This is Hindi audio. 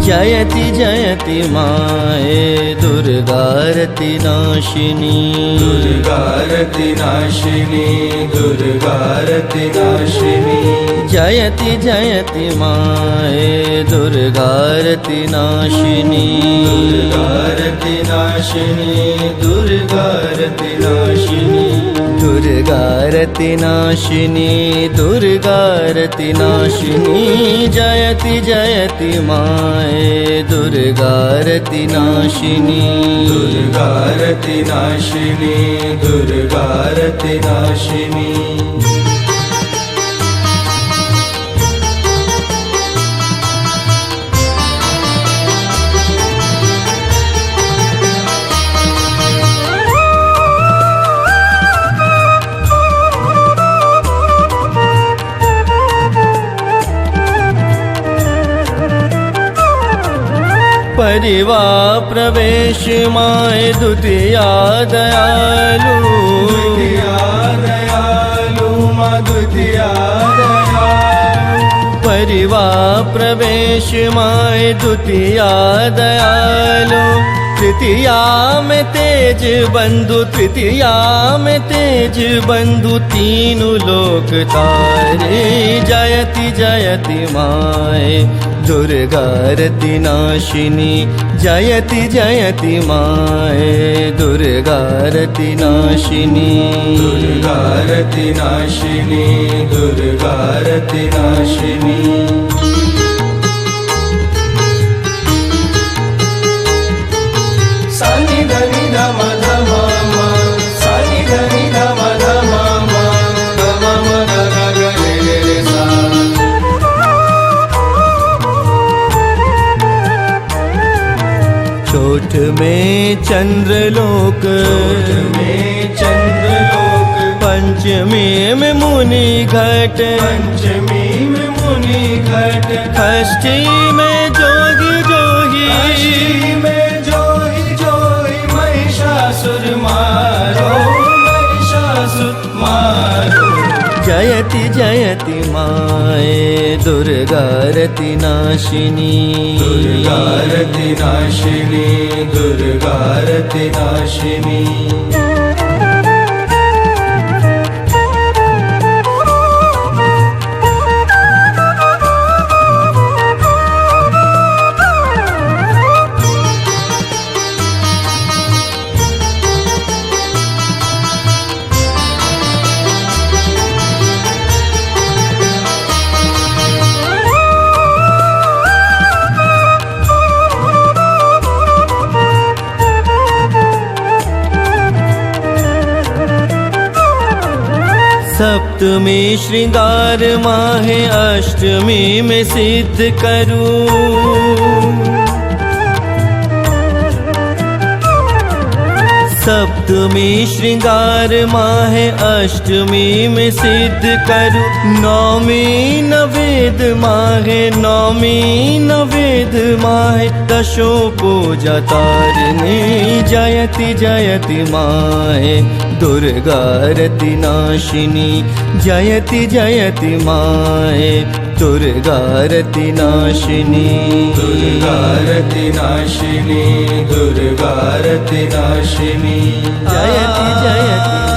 जयति जयति माये दुर्गारति नाशिनी दुर्गारति नाशिनी दुर्गारति नाशिनी जयति जयति माये दुर्गारति नाशिनी दुर्गारति नाशिनी दुर्गारति नाशिनी दुर्गारति नाशिनी दुर्गारति नाशिनी जयति जयति माये दुर्गारति नाशिनी दुर्गारति नाशिनी दुर्गारति नाशिनी परिवार प्रवेश माय द्वितीया दयालु द्वितीया दयालु माँ द्वितीया दयालु परिवार प्रवेश माय द्वितीया दयालु तृतीया में तेज बंधु तृतीया में तेज बंधु तीनों लोक तारे जयति जयति माय दुर्गारति नाशिनी जयति जयति माय दुर्गारति नाशिनी दुर्गारति नाशिनी दुर्गारति नाशिनी सानि धनि धम धम सानि धनि धम धम धम ग ग रे रे रे सा चोट में चंद्रलोक में चंद्रलोक पंचमी में मुनि घट पंचमी में मुनि घट षष्ठी में जोगी जोगी षष्ठी में जोही जोही महिषासुर मारो महिषासुर मारो जयति जयति माये दुर्गारति नाशिनी दुर्गारति नाशिनी दुर्गारति नाशिनी सप्तमी श्रृंगार माहे अष्टमी में सिद्ध करूं सप्तमी श्रृंगार माहे अष्टमी में सिद्ध करूं नौमी नवेद माहे नौमी नवेद माहे दशो पूजा तारिणी जयति जयति माहे दुर्गारति नाशिनी जयति जयति माये दुर्गारति नाशिनी दुर्गारति नाशिनी दुर्गारति नाशिनी जयति जयति